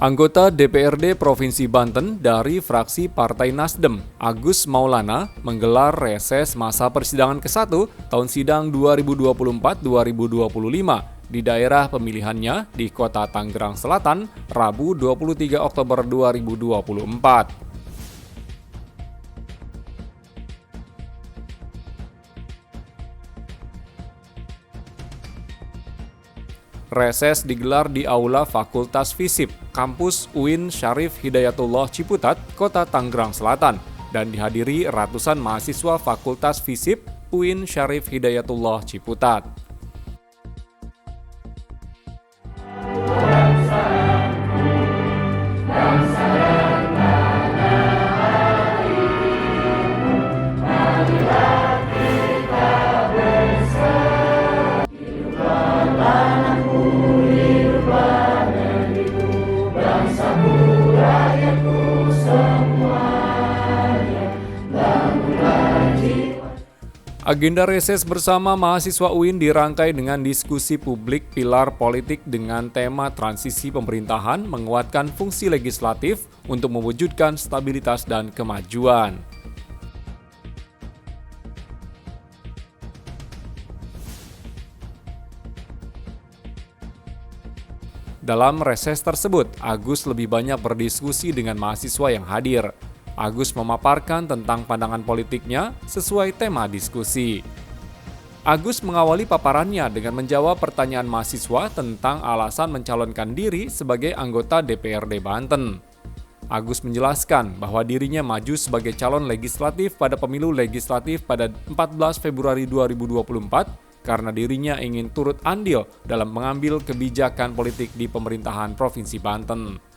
Anggota DPRD Provinsi Banten dari fraksi Partai Nasdem, Agus Maulana, menggelar reses masa persidangan ke-1 tahun sidang 2024-2025 di daerah pemilihannya di Kota Tangerang Selatan, Rabu 23 Oktober 2024. Reses digelar di Aula Fakultas Fisip, Kampus UIN Syarif Hidayatullah Ciputat, Kota Tangerang Selatan, dan dihadiri ratusan mahasiswa Fakultas Fisip UIN Syarif Hidayatullah Ciputat. Agenda reses bersama mahasiswa UIN dirangkai dengan diskusi publik pilar politik dengan tema transisi pemerintahan menguatkan fungsi legislatif untuk mewujudkan stabilitas dan kemajuan. Dalam reses tersebut, Agus lebih banyak berdiskusi dengan mahasiswa yang hadir. Agus memaparkan tentang pandangan politiknya sesuai tema diskusi. Agus mengawali paparannya dengan menjawab pertanyaan mahasiswa tentang alasan mencalonkan diri sebagai anggota DPRD Banten. Agus menjelaskan bahwa dirinya maju sebagai calon legislatif pada pemilu legislatif pada 14 Februari 2024 karena dirinya ingin turut andil dalam mengambil kebijakan politik di pemerintahan Provinsi Banten.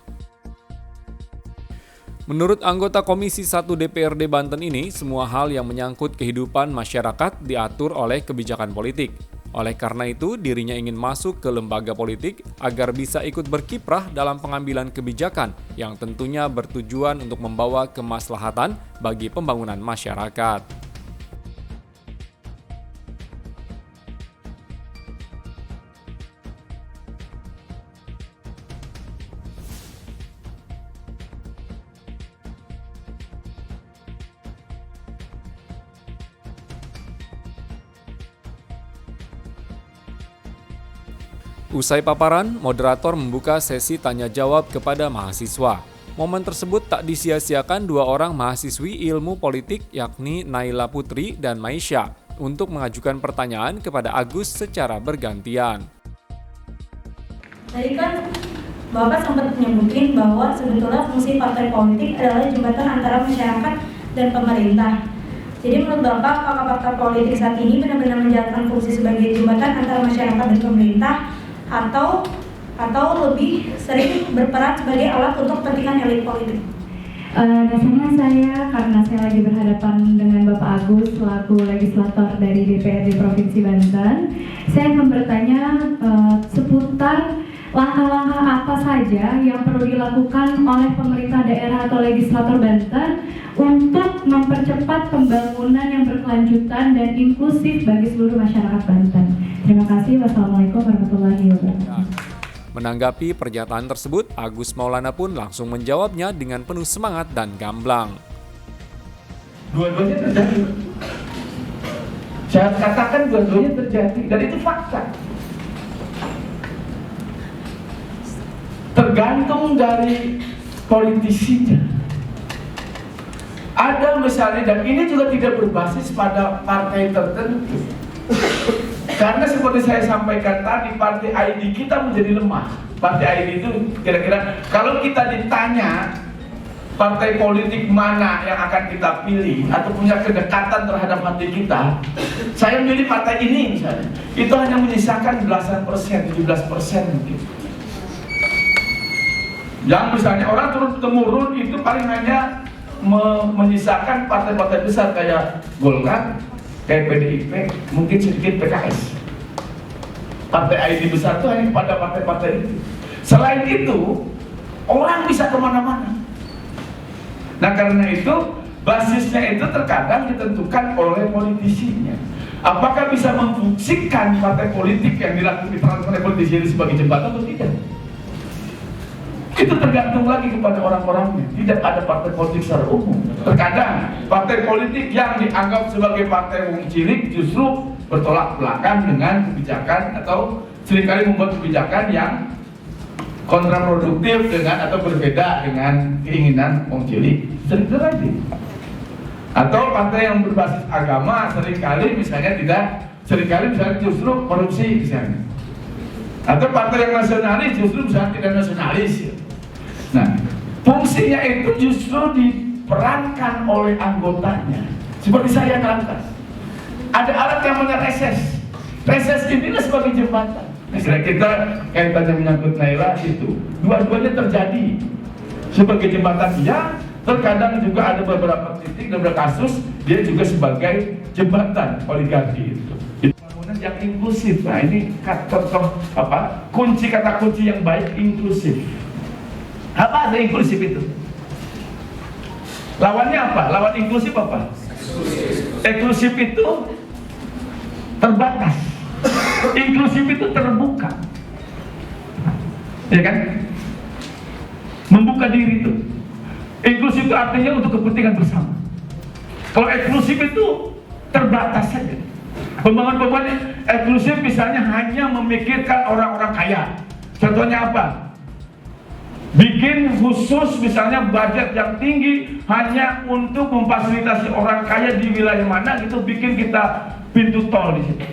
Menurut anggota Komisi 1 DPRD Banten ini, semua hal yang menyangkut kehidupan masyarakat diatur oleh kebijakan politik. Oleh karena itu, dirinya ingin masuk ke lembaga politik agar bisa ikut berkiprah dalam pengambilan kebijakan yang tentunya bertujuan untuk membawa kemaslahatan bagi pembangunan masyarakat. Usai paparan, moderator membuka sesi tanya-jawab kepada mahasiswa. Momen tersebut tak disia-siakan dua orang mahasiswi ilmu politik yakni Naila Putri dan Maisha untuk mengajukan pertanyaan kepada Agus secara bergantian. Tadi kan Bapak sempat menyebutin bahwa sebetulnya fungsi partai politik adalah jembatan antara masyarakat dan pemerintah. Jadi menurut Bapak, apakah partai politik saat ini benar-benar menjalankan fungsi sebagai jembatan antara masyarakat dan pemerintah? Atau lebih sering berperan sebagai alat untuk kepentingan elit politik? Dasarnya karena saya lagi berhadapan dengan Bapak Agus selaku legislator dari DPRD Provinsi Banten, saya akan bertanya seputar langkah-langkah apa saja yang perlu dilakukan oleh pemerintah daerah atau legislator Banten untuk mempercepat pembangunan yang berkelanjutan dan inklusif bagi seluruh masyarakat Banten. Terima kasih. Wassalamualaikum warahmatullahi wabarakatuh. Menanggapi pernyataan tersebut, Agus Maulana pun langsung menjawabnya dengan penuh semangat dan gamblang. Dua-duanya terjadi. Saya katakan dua-duanya terjadi, dan itu fakta. Tergantung dari politisinya. Ada misalnya, dan ini juga tidak berbasis pada partai tertentu. Karena seperti saya sampaikan tadi, partai ID kita menjadi lemah. Partai ID itu kira-kira kalau kita ditanya partai politik mana yang akan kita pilih atau punya kedekatan terhadap hati kita, saya milih partai ini misalnya. Itu hanya menyisakan belasan persen, 17% mungkin. Yang misalnya orang turun-temurun itu paling hanya menyisakan partai-partai besar kayak Golkar, kayak PDIP, mungkin sedikit PKS. Partai ID besar itu hanya pada partai-partai itu. Selain itu, orang bisa kemana-mana. Nah karena itu, basisnya itu terkadang ditentukan oleh politisinya. Apakah bisa memfungsikan partai politik yang dilakukan oleh politisi ini sebagai jembatan atau tidak? Itu tergantung lagi kepada orang-orangnya. Tidak ada partai politik secara umum. Terkadang partai politik yang dianggap sebagai partai wong cilik justru bertolak belakang dengan kebijakan atau seringkali membuat kebijakan yang kontraproduktif dengan atau berbeda dengan keinginan wong cilik. Sering terjadi. Atau partai yang berbasis agama seringkali misalnya justru korupsi misalnya. Atau partai yang nasionalis justru misalnya tidak nasionalis. Nah, fungsinya itu justru diperankan oleh anggotanya. Seperti saya terangkan, ada alat yang namanya reses. Reses inilah sebagai jembatan. Misalnya kita kaitannya menyangkut Naila itu, dua-duanya terjadi sebagai jembatan. Ya, terkadang juga ada beberapa titik dan beberapa kasus dia juga sebagai jembatan oligarki itu. Pembangunan yang inklusif. Nah, ini contoh kunci kata kunci yang baik, inklusif. Apa ada inklusif itu? Lawannya apa? Lawan inklusif apa? Eksklusif itu terbatas. Inklusif itu terbuka. Ya kan? Membuka diri itu. Inklusif itu artinya untuk kepentingan bersama. Kalau eksklusif itu terbatas saja. Pembangunan eksklusif misalnya hanya memikirkan orang-orang kaya. Contohnya apa? Bikin khusus misalnya budget yang tinggi hanya untuk memfasilitasi orang kaya di wilayah mana gitu, bikin kita pintu tol di situ.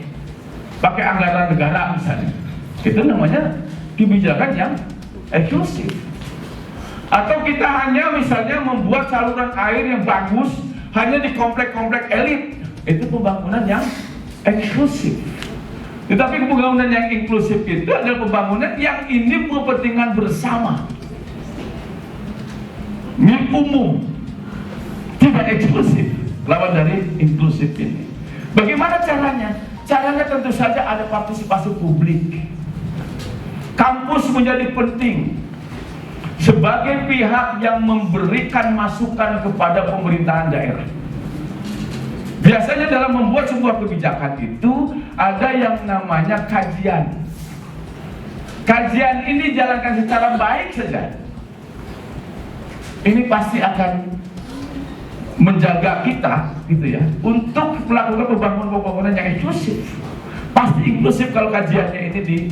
Pakai anggaran negara misalnya. Itu namanya kebijakan yang eksklusif. Atau kita hanya misalnya membuat saluran air yang bagus hanya di komplek-komplek elit. Itu pembangunan yang eksklusif. Tetapi pembangunan yang inklusif itu adalah pembangunan yang ini kepentingan bersama, milik umum, tidak eksklusif. Lawan dari inklusif ini. Bagaimana caranya? Caranya tentu saja ada partisipasi publik. Kampus menjadi penting sebagai pihak yang memberikan masukan kepada pemerintahan daerah. Biasanya dalam membuat sebuah kebijakan itu ada yang namanya kajian. Kajian ini dijalankan secara baik saja, ini pasti akan menjaga kita gitu ya untuk melakukan pembangunan yang inklusif. Pasti inklusif kalau kajiannya ini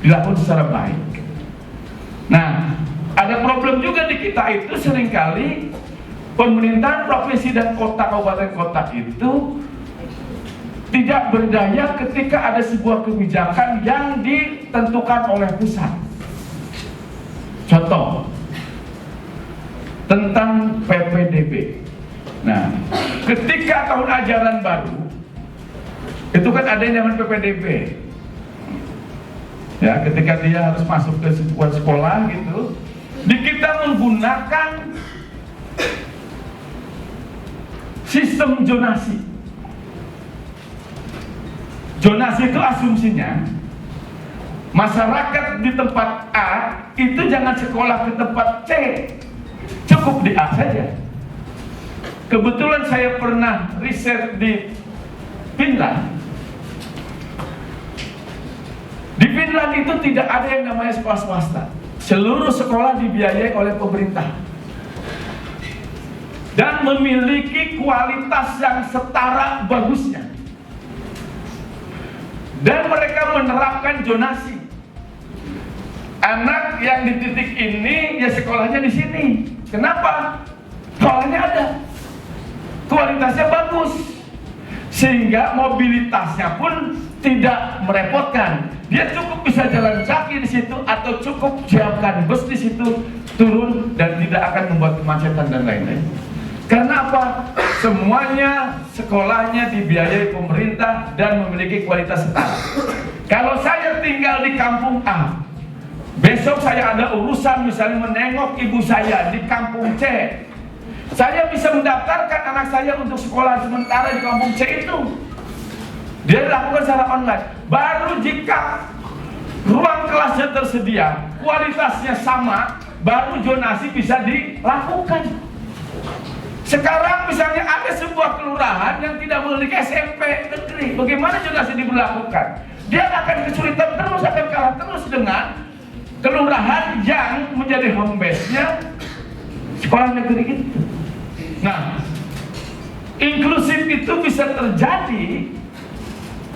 dilakukan secara baik. Nah, ada problem juga di kita itu seringkali pemerintahan provinsi dan kota, kabupaten kota itu tidak berdaya ketika ada sebuah kebijakan yang ditentukan oleh pusat. Contoh tentang PPDB. Nah, ketika tahun ajaran baru itu kan ada yang namanya PPDB. Ya, ketika dia harus masuk ke sebuah sekolah gitu, kita menggunakan sistem zonasi. Zonasi itu asumsinya masyarakat di tempat A itu jangan sekolah ke tempat C, cukup di A saja. Kebetulan saya pernah riset di Finland. Di Finland itu tidak ada yang namanya sekolah swasta. Seluruh sekolah dibiayai oleh pemerintah dan memiliki kualitas yang setara bagusnya. Dan mereka menerapkan zonasi. Anak yang di titik ini ya sekolahnya di sini. Kenapa? Sekolahnya ada, kualitasnya bagus, sehingga mobilitasnya pun tidak merepotkan. Dia cukup bisa jalan kaki di situ atau cukup siapkan bus di situ, turun dan tidak akan membuat kemacetan dan lain-lain. Karena apa? Semuanya sekolahnya dibiayai pemerintah dan memiliki kualitas setara. Kalau saya tinggal di kampung A, besok saya ada urusan misalnya menengok ibu saya di kampung C, saya bisa mendaftarkan anak saya untuk sekolah sementara di kampung C itu. Dia lakukan secara online. Baru jika ruang kelasnya tersedia, kualitasnya sama, baru zonasi bisa dilakukan. Sekarang misalnya ada sebuah kelurahan yang tidak memiliki SMP negeri, bagaimana zonasi diberlakukan? Dia akan kesulitan terus, akan kalah terus dengan kelurahan yang menjadi home base-nya sekolah negeri itu. Nah, inklusif itu bisa terjadi,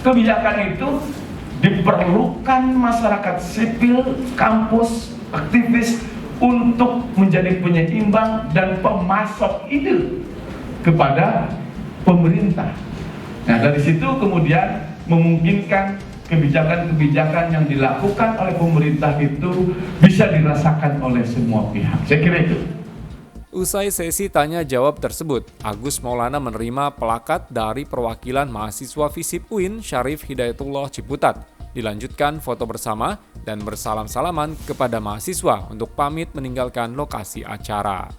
kebijakan itu diperlukan masyarakat sipil, kampus, aktivis untuk menjadi penyeimbang dan pemasok ide kepada pemerintah. Nah, dari situ kemudian memungkinkan kebijakan-kebijakan yang dilakukan oleh pemerintah itu bisa dirasakan oleh semua pihak. Saya kira itu. Usai sesi tanya jawab tersebut, Agus Maulana menerima plakat dari perwakilan mahasiswa FISIP UIN Syarif Hidayatullah Ciputat. Dilanjutkan foto bersama dan bersalam-salaman kepada mahasiswa untuk pamit meninggalkan lokasi acara.